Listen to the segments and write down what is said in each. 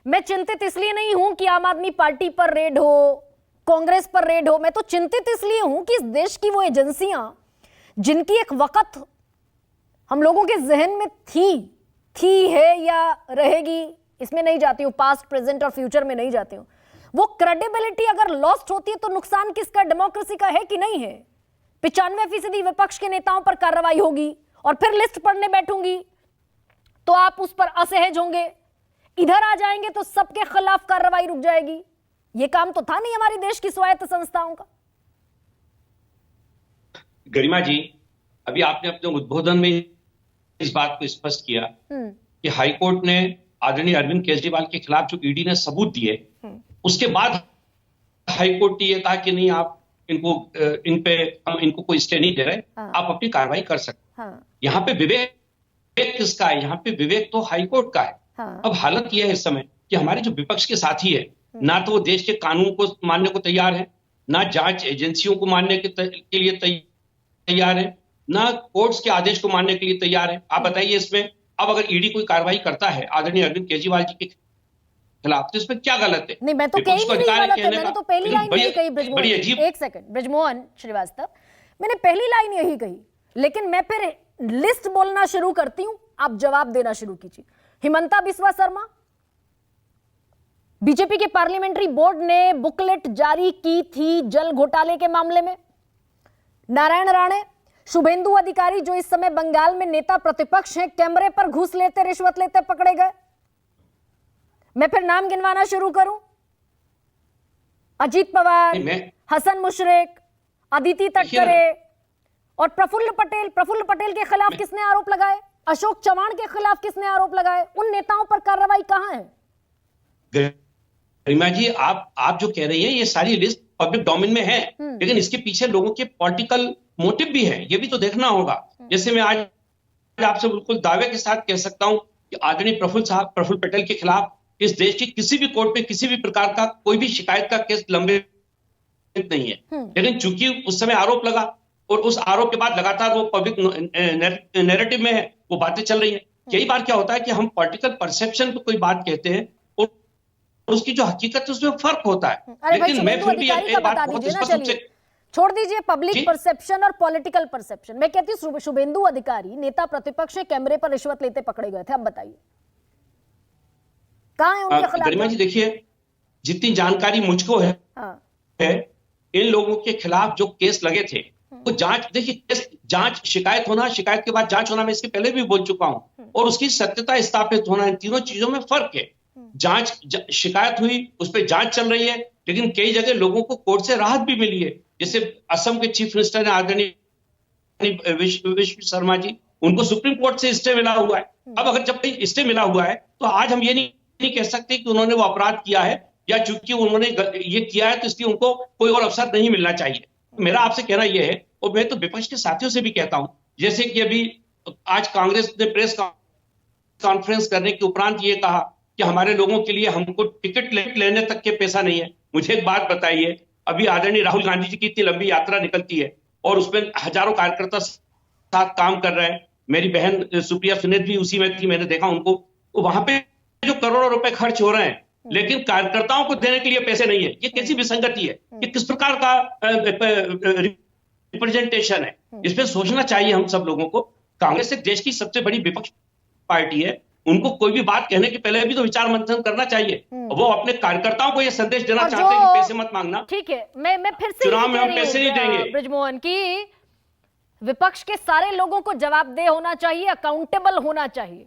मैं चिंतित इसलिए नहीं हूं कि आम आदमी पार्टी पर रेड हो, कांग्रेस पर रेड हो। मैं तो चिंतित इसलिए हूं कि इस देश की वो एजेंसियां जिनकी एक वक्त हम लोगों के जहन में थी है या रहेगी, इसमें नहीं जाती हूं, पास्ट प्रेजेंट और फ्यूचर में नहीं जाती हूं, वो क्रेडिबिलिटी अगर लॉस्ट होती है तो नुकसान किसका, डेमोक्रेसी का है कि नहीं है। 95% विपक्ष के नेताओं पर कार्रवाई होगी और फिर लिस्ट पढ़ने बैठूंगी तो आप उस पर असहज होंगे, इधर आ जाएंगे तो सबके खिलाफ कार्रवाई रुक जाएगी। ये काम तो था नहीं हमारी देश की स्वायत्त संस्थाओं का। गरिमा जी, अभी आपने अपने उद्बोधन में इस बात को स्पष्ट किया कि हाईकोर्ट ने आदरणीय अरविंद केजरीवाल के खिलाफ जो ईडी ने सबूत दिए, उसके बाद हाईकोर्ट ने यह कहा कि नहीं, आप हम इनको कोई स्टे नहीं दे रहे, आप अपनी कार्रवाई कर सकते। यहाँ पे विवेक किसका है? यहाँ पे विवेक तो हाईकोर्ट का है। अब हालत यह है इस समय कि हमारे जो विपक्ष के साथी है, ना तो वो देश के कानून को मानने को तैयार है, ना जांच एजेंसियों को मानने के लिए तैयार है, ना कोर्ट्स के आदेश को मानने के लिए तैयार है। आप बताइए, इसमें अब अगर ईडी कोई कार्रवाई करता है आदरणीय अरविंद केजरीवाल जी के खिलाफ, तो इसमें क्या गलत है? नहीं, मैं तो कहीं नहीं गलत है, मैंने तो पहली लाइन यही कही ब्रजमोहन। एक सेकंड ब्रजमोहन श्रीवास्तव, मैंने पहली लाइन यही कही, लेकिन मैं फिर लिस्ट बोलना शुरू करती हूं, आप जवाब देना शुरू कीजिए। हिमंता बिस्वा शर्मा, बीजेपी के पार्लियामेंट्री बोर्ड ने बुकलेट जारी की थी जल घोटाले के मामले में। नारायण राणे, शुभेंदु अधिकारी जो इस समय बंगाल में नेता प्रतिपक्ष हैं, कैमरे पर घूस लेते, रिश्वत लेते पकड़े गए। मैं फिर नाम गिनवाना शुरू करूं, अजीत पवार, हसन मुशरक, अदिति तटकरे और प्रफुल्ल पटेल के खिलाफ किसने आरोप लगाए? अशोक चव्हाण के खिलाफ किसने आरोप लगाए? उन नेताओं पर कार्रवाई कहां है? गरिमा जी, आप जो कह रही हैं ये सारी लिस्ट पब्लिक डोमेन में है, लेकिन इसके पीछे लोगों के पॉलिटिकल मोटिव भी है, ये भी तो देखना होगा। जैसे मैं आज आपसे बिल्कुल दावे के साथ कह सकता हूं कि आदरणीय प्रफुल्ल पटेल के खिलाफ इस देश की किसी भी कोर्ट में किसी भी प्रकार का कोई भी शिकायत का केस लंबित नहीं है, लेकिन चूंकि उस समय आरोप लगा और उस आरोप के बाद लगातार वो पब्लिक नैरेटिव में है, वो बातें चल रही है। कई बार क्या होता है कि हम पॉलिटिकल परसेप्शन पे कोई बात कहते हैं और उसकी जो हकीकत है उसमें फर्क होता है। लेकिन मैं फिर भी एक बात बहुत स्पष्ट रूप से, छोड़ दीजिए पब्लिक परसेप्शन और पॉलिटिकल परसेप्शन, मैं कहती हूँ शुभेंदु अधिकारी नेता प्रतिपक्ष के कैमरे पर रिश्वत लेते पकड़े गए थे, अब बताइए कहां है उनके खिलाफ? गरिमा जी देखिए, जितनी जानकारी मुझको है, इन लोगों के खिलाफ जो केस लगे थे वो जांच, देखिए जांच, शिकायत होना, शिकायत के बाद जांच होना, मैं इसके पहले भी बोल चुका हूं, और उसकी सत्यता स्थापित होना, इन तीनों चीजों में फर्क है। शिकायत हुई, उस पर जांच चल रही है, लेकिन कई जगह लोगों को कोर्ट से राहत भी मिली है। जैसे असम के चीफ मिनिस्टर ने आदरणीय विश्व शर्मा जी, उनको सुप्रीम कोर्ट से स्टे मिला हुआ है। अब अगर जब कहीं स्टे मिला हुआ है तो आज हम ये नहीं कह सकते कि उन्होंने वो अपराध किया है या चूंकि उन्होंने ये किया है तो इसलिए उनको कोई और अवसर नहीं मिलना चाहिए। मेरा आपसे कहना यह है, और मैं तो विपक्ष के साथियों से भी कहता हूं, जैसे कि अभी आज कांग्रेस ने प्रेस कॉन्फ्रेंस करने के उपरांत ये कहा कि हमारे लोगों के लिए हमको टिकट लेने तक के पैसा नहीं है। मुझे एक बात बताइए, अभी आदरणीय राहुल गांधी जी की इतनी लंबी यात्रा निकलती है और उसमें हजारों कार्यकर्ता साथ काम कर रहे हैं। मेरी बहन सुप्रिया सुनील भी उसी में थी, मैंने देखा उनको, तो वहां पे जो करोड़ों रुपए खर्च हो रहे हैं लेकिन कार्यकर्ताओं को देने के लिए पैसे नहीं है, ये कैसी विसंगति है? ये किस प्रकार का रिप्रेजेंटेशन है? इस पे सोचना चाहिए हम सब लोगों को। कांग्रेस एक देश की सबसे बड़ी विपक्ष पार्टी है, उनको कोई भी बात कहने के पहले भी तो विचार मंथन करना चाहिए। वो अपने कार्यकर्ताओं को ये संदेश देना चाहते हैं कि पैसे मत मांगना। ठीक है, मैं फिर से चुनाव में हम पैसे नहीं देंगे। ब्रजमोहन की विपक्ष के सारे लोगों को जवाबदेह होना चाहिए, अकाउंटेबल होना चाहिए,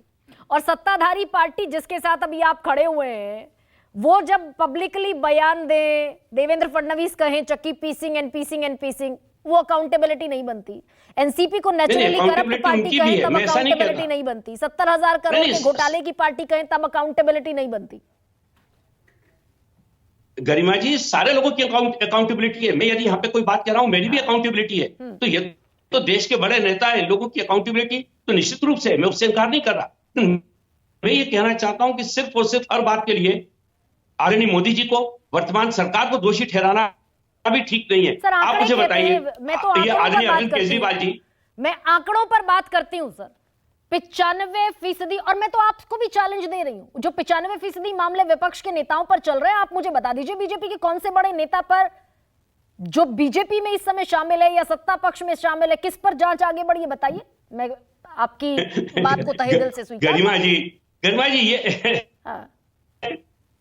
और सत्ताधारी पार्टी जिसके साथ अभी आप खड़े हुए हैं वो जब पब्लिकली बयान दे, देवेंद्र फडणवीस कहें चक्की पीसिंग एंड पीसिंग एंड पीसिंग, वो अकाउंटेबिलिटी नहीं बनती। एनसीपी को नेचुरली करप्ट पार्टी कहें तब अकाउंटेबिलिटी नहीं बनती। 70,000 करोड़ के घोटाले की पार्टी कहें तब अकाउंटेबिलिटी नहीं बनती। गरिमा जी, सारे लोगों की अकाउंटेबिलिटी है। मैं यदि यहाँ पे कोई बात कर रहा हूं, मेरी भी अकाउंटेबिलिटी है, तो ये तो देश के बड़े नेता है, लोगों की अकाउंटेबिलिटी तो निश्चित रूप से, मैं उससे इनकार नहीं कर रहा। मैं ये कहना चाहता हूं कि सिर्फ और सिर्फ हर बात के लिए आदरणीय मोदी जी को, वर्तमान सरकार को दोषी ठहराना अभी ठीक नहीं है। सर, आप मुझे बताइए, मैं तो ये आदरणीय अरविंद केजरीवाल जी, मैं आंकड़ों पर बात करती हूं सर। 95%, और मैं तो आपको भी चैलेंज दे रही हूं, जो 95% मामले विपक्ष के नेताओं पर चल रहे हैं, आप मुझे बता दीजिए बीजेपी के कौन से बड़े नेता पर, जो बीजेपी में इस समय शामिल है या सत्ता पक्ष में शामिल है, किस पर जांच आगे बढ़ी है, बताइए। मैं आपकी बात को तहे दिल से स्वीकार। गरिमा जी ये हाँ,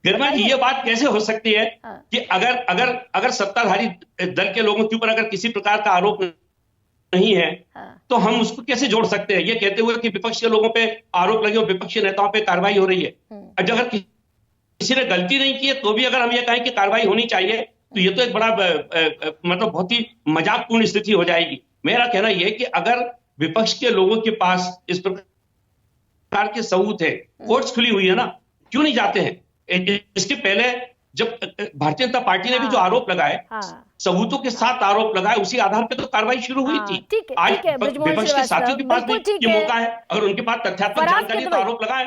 गरिमा जी ये बात कैसे हो सकती है हाँ, कि अगर सत्ताधारी दल के लोगों के ऊपर अगर किसी प्रकार का आरोप नहीं है, हाँ, तो हम उसको कैसे जोड़ सकते हैं ये कहते हुए कि विपक्ष के लोगों पे आरोप लगे और विपक्षी नेताओं पे कार्रवाई हो रही है। अगर किसी ने गलती नहीं की है तो भी अगर हम ये कहें कि कार्रवाई होनी चाहिए, तो ये तो एक बड़ा मतलब बहुत ही मजाकपूर्ण स्थिति हो जाएगी। मेरा कहना यह है कि अगर विपक्ष के लोगों के पास इस प्रकार के सबूत है, कोर्ट्स खुली हुई है ना, क्यों नहीं जाते हैं? इसके पहले जब भारतीय जनता पार्टी ने भी जो आरोप लगाए, सबूतों के साथ आरोप लगाए, उसी आधार पे तो कार्रवाई शुरू हुई थी। आज विपक्ष के साथियों के पास भी ये मौका है, अगर उनके पास तथ्यात्मक जानकारी तो आरोप लगाए।